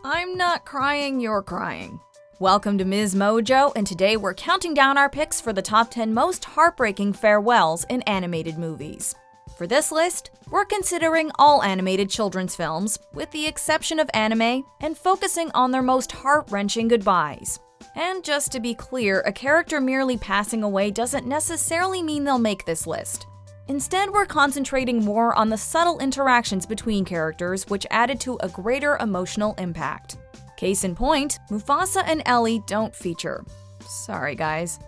I'm not crying, you're crying. Welcome to MsMojo, and today we're counting down our picks for the top 10 most heartbreaking farewells in animated movies. For this list, we're considering all animated children's films, with the exception of anime, and focusing on their most heart-wrenching goodbyes. And just to be clear, a character merely passing away doesn't necessarily mean they'll make this list. Instead, we're concentrating more on the subtle interactions between characters, which added to a greater emotional impact. Case in point, Mufasa and Ellie don't feature. Sorry, guys.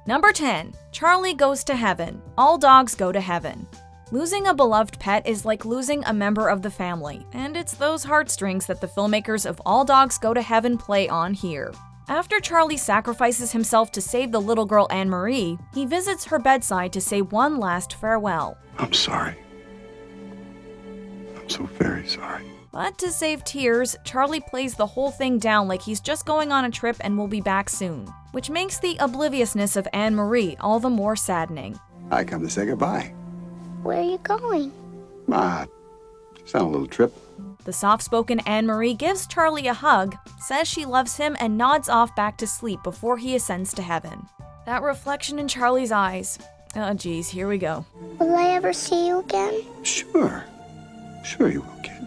Number 10. Charlie Goes to Heaven. All Dogs Go to Heaven. Losing a beloved pet is like losing a member of the family, and it's those heartstrings that the filmmakers of All Dogs Go to Heaven play on here. After Charlie sacrifices himself to save the little girl Anne-Marie, he visits her bedside to say one last farewell. I'm sorry. I'm so very sorry. But to save tears, Charlie plays the whole thing down like he's just going on a trip and will be back soon, which makes the obliviousness of Anne-Marie all the more saddening. I come to say goodbye. Where are you going? Just on a little trip. The soft-spoken Anne-Marie gives Charlie a hug, says she loves him, and nods off back to sleep before he ascends to heaven. That reflection in Charlie's eyes. Oh geez, here we go. Will I ever see you again? Sure you will, kid.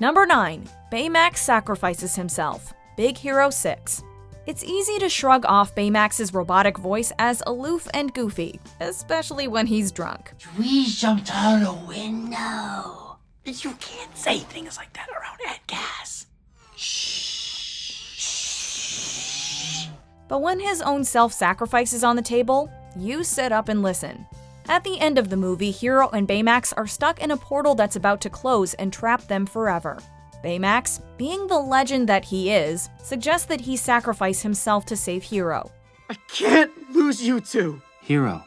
Number 9. Baymax sacrifices himself. Big Hero 6. It's easy to shrug off Baymax's robotic voice as aloof and goofy, especially when he's drunk. We jumped out a window. You can't say things like that around Ed Gas. Shh. But when his own self-sacrifice is on the table, you sit up and listen. At the end of the movie, Hero and Baymax are stuck in a portal that's about to close and trap them forever. Baymax, being the legend that he is, suggests that he sacrifice himself to save Hero. I can't lose you two. Hero,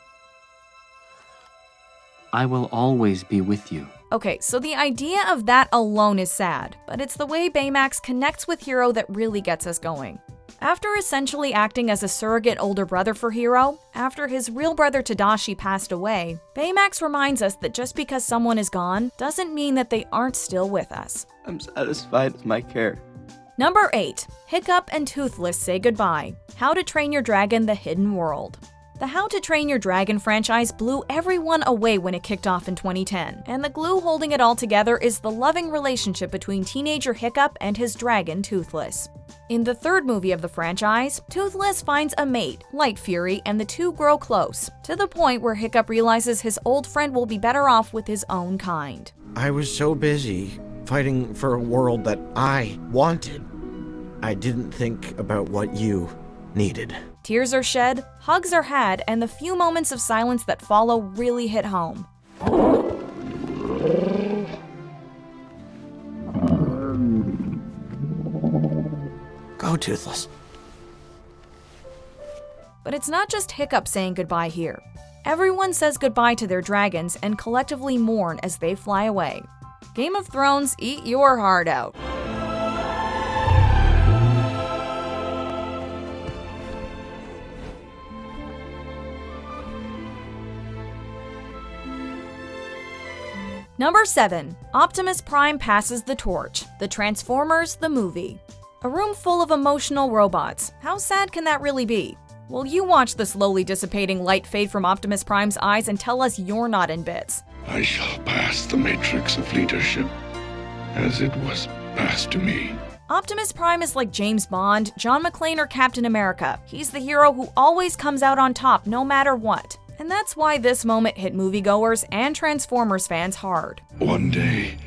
I will always be with you. Okay, so the idea of that alone is sad, but it's the way Baymax connects with Hero that really gets us going. After essentially acting as a surrogate older brother for Hero, after his real brother Tadashi passed away, Baymax reminds us that just because someone is gone doesn't mean that they aren't still with us. I'm satisfied with my care. Number 8. Hiccup and Toothless Say Goodbye. How to Train Your Dragon: The Hidden World. The How to Train Your Dragon franchise blew everyone away when it kicked off in 2010, and the glue holding it all together is the loving relationship between teenager Hiccup and his dragon Toothless. In the third movie of the franchise, Toothless finds a mate, Light Fury, and the two grow close, to the point where Hiccup realizes his old friend will be better off with his own kind. I was so busy fighting for a world that I wanted. I didn't think about what you needed. Tears are shed, hugs are had, and the few moments of silence that follow really hit home. Go, Toothless. But it's not just Hiccup saying goodbye here. Everyone says goodbye to their dragons and collectively mourn as they fly away. Game of Thrones, eat your heart out. Number 7. Optimus Prime Passes the Torch. The Transformers, the movie. A room full of emotional robots. How sad can that really be? Well, you watch the slowly dissipating light fade from Optimus Prime's eyes and tell us you're not in bits. I shall pass the matrix of leadership, as it was passed to me. Optimus Prime is like James Bond, John McClane, or Captain America. He's the hero who always comes out on top no matter what. And that's why this moment hit moviegoers and Transformers fans hard. One day,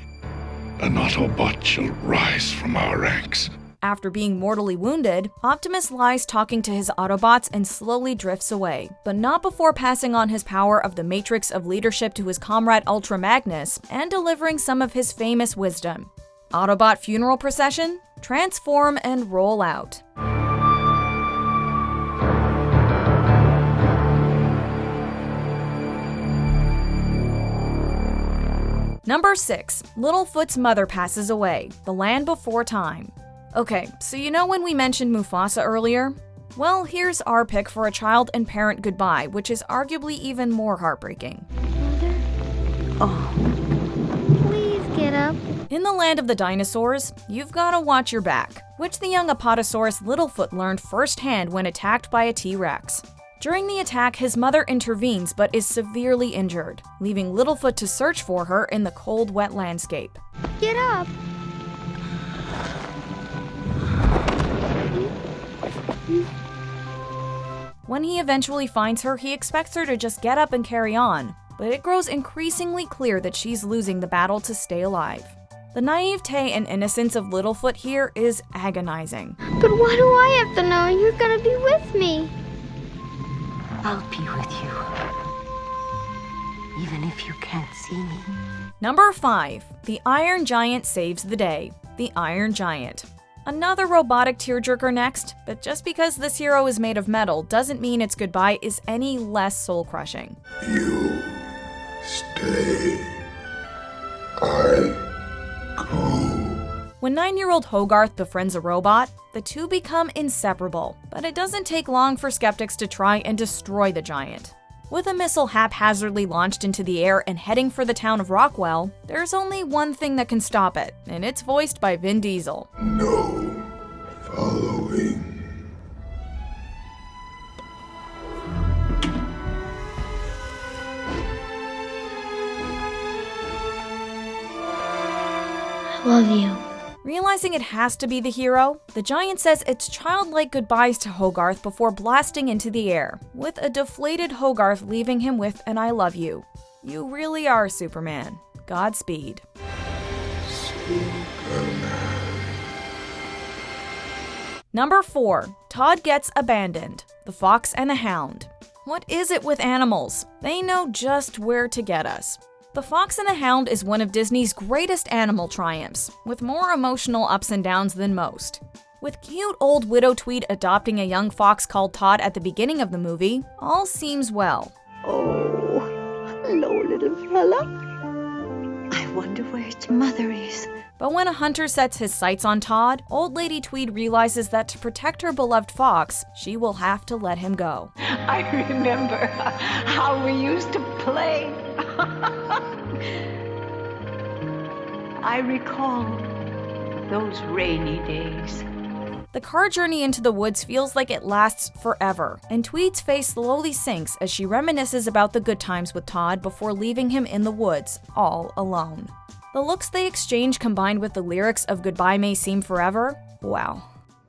an Autobot shall rise from our ranks. After being mortally wounded, Optimus lies talking to his Autobots and slowly drifts away, but not before passing on his power of the Matrix of leadership to his comrade Ultra Magnus and delivering some of his famous wisdom. Autobot funeral procession? Transform and roll out. Number 6. Littlefoot's mother passes away. The Land Before Time. Okay, so you know when we mentioned Mufasa earlier? Well, here's our pick for a child and parent goodbye, which is arguably even more heartbreaking. Mother? Oh. Please get up. In the land of the dinosaurs, you've gotta watch your back, which the young Apatosaurus Littlefoot learned firsthand when attacked by a T-Rex. During the attack, his mother intervenes but is severely injured, leaving Littlefoot to search for her in the cold, wet landscape. Get up. When he eventually finds her, he expects her to just get up and carry on, but it grows increasingly clear that she's losing the battle to stay alive. The naivete and innocence of Littlefoot here is agonizing. But why do I have to know you're gonna be with me? I'll be with you, even if you can't see me. Number 5. The Iron Giant saves the day. The Iron Giant. Another robotic tearjerker next, but just because this hero is made of metal doesn't mean its goodbye is any less soul-crushing. You stay. I go. When 9-year-old Hogarth befriends a robot, the two become inseparable, but it doesn't take long for skeptics to try and destroy the giant. With a missile haphazardly launched into the air and heading for the town of Rockwell, there's only one thing that can stop it, and it's voiced by Vin Diesel. No following. I love you. Realizing it has to be the hero, the giant says its childlike goodbyes to Hogarth before blasting into the air, with a deflated Hogarth leaving him with an I love you. You really are Superman. Godspeed. Number 4. Tod Gets Abandoned. The Fox and the Hound. What is it with animals? They know just where to get us. The Fox and the Hound is one of Disney's greatest animal triumphs, with more emotional ups and downs than most. With cute old Widow Tweed adopting a young fox called Tod at the beginning of the movie, all seems well. Oh, hello, little fella. I wonder where its mother is. But when a hunter sets his sights on Tod, old Lady Tweed realizes that to protect her beloved fox, she will have to let him go. I remember how we used to play. I recall those rainy days. The car journey into the woods feels like it lasts forever, and Tweed's face slowly sinks as she reminisces about the good times with Tod before leaving him in the woods, all alone. The looks they exchange combined with the lyrics of Goodbye May Seem Forever, wow.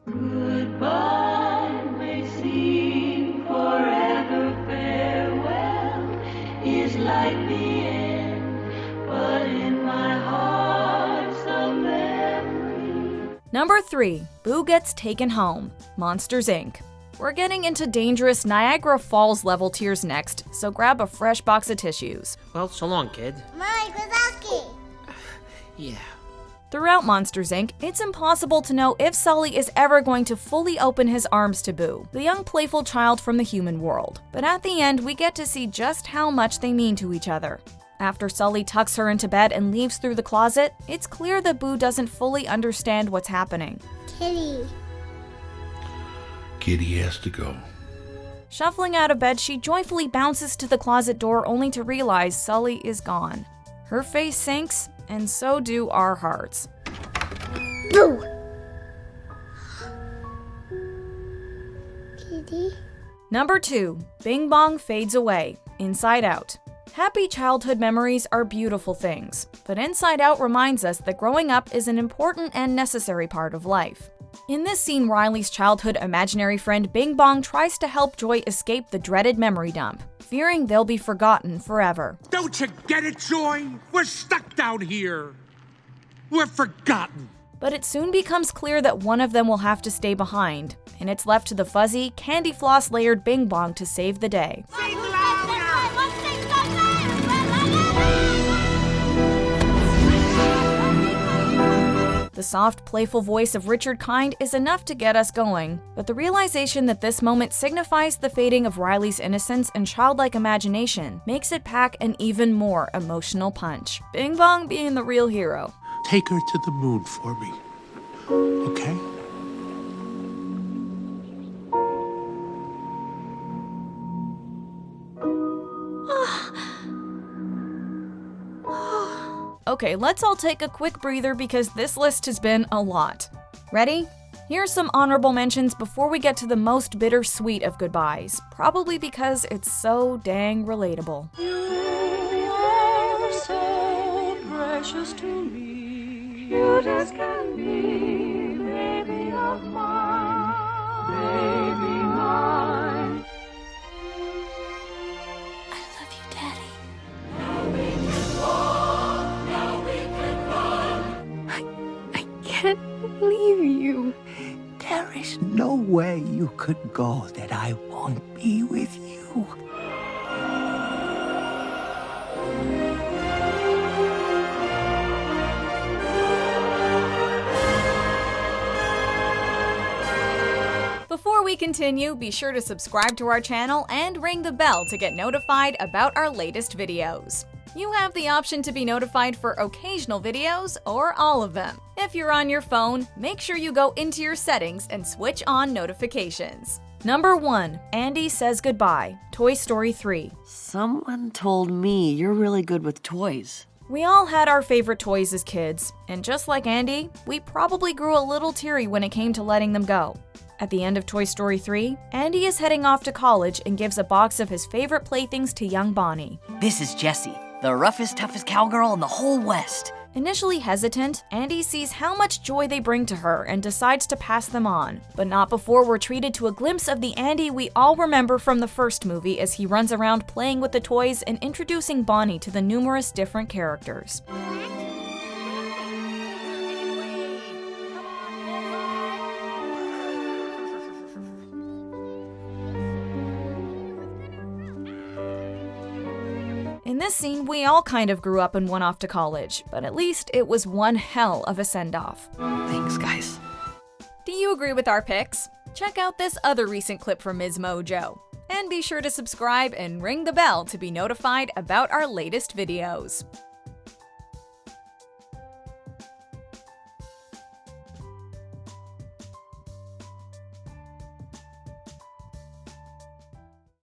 Goodbye may seem forever, farewell is like the end, but in my heart's a memory. Number 3. Boo Gets Taken Home. Monsters, Inc. We're getting into dangerous Niagara Falls level tiers next, so grab a fresh box of tissues. Well, so long, kid. Mike Wazowski. Yeah. Throughout Monsters, Inc., it's impossible to know if Sully is ever going to fully open his arms to Boo, the young playful child from the human world. But at the end, we get to see just how much they mean to each other. After Sully tucks her into bed and leaves through the closet, it's clear that Boo doesn't fully understand what's happening. Kitty. Kitty has to go. Shuffling out of bed, she joyfully bounces to the closet door only to realize Sully is gone. Her face sinks, and so do our hearts. Boo! Kitty. Number 2. Bing Bong Fades Away. Inside Out. Happy childhood memories are beautiful things, but Inside Out reminds us that growing up is an important and necessary part of life. In this scene, Riley's childhood imaginary friend Bing Bong tries to help Joy escape the dreaded memory dump, fearing they'll be forgotten forever. Don't you get it, Joy? We're stuck down here. We're forgotten. But it soon becomes clear that one of them will have to stay behind, and it's left to the fuzzy, candy floss layered Bing Bong to save the day. The soft, playful voice of Richard Kind is enough to get us going, but the realization that this moment signifies the fading of Riley's innocence and childlike imagination makes it pack an even more emotional punch. Bing Bong being the real hero. Take her to the moon for me, okay? Okay, let's all take a quick breather because this list has been a lot. Ready? Here's some honorable mentions before we get to the most bittersweet of goodbyes, probably because it's so dang relatable. You are so precious to me. You just can be, baby of mine, baby mine. I love you, Daddy. Now we can walk, now we can run. I can't leave you. There is nowhere you could go that I won't be with you. Before we continue, be sure to subscribe to our channel and ring the bell to get notified about our latest videos. You have the option to be notified for occasional videos or all of them. If you're on your phone, make sure you go into your settings and switch on notifications. Number 1. Andy Says Goodbye, Toy Story 3. Someone told me you're really good with toys. We all had our favorite toys as kids, and just like Andy, we probably grew a little teary when it came to letting them go. At the end of Toy Story 3, Andy is heading off to college and gives a box of his favorite playthings to young Bonnie. This is Jessie, the roughest, toughest cowgirl in the whole West. Initially hesitant, Andy sees how much joy they bring to her and decides to pass them on, but not before we're treated to a glimpse of the Andy we all remember from the first movie as he runs around playing with the toys and introducing Bonnie to the numerous different characters. In this scene, we all kind of grew up and went off to college, but at least it was one hell of a send-off. Thanks, guys. Do you agree with our picks? Check out this other recent clip from MsMojo. And be sure to subscribe and ring the bell to be notified about our latest videos.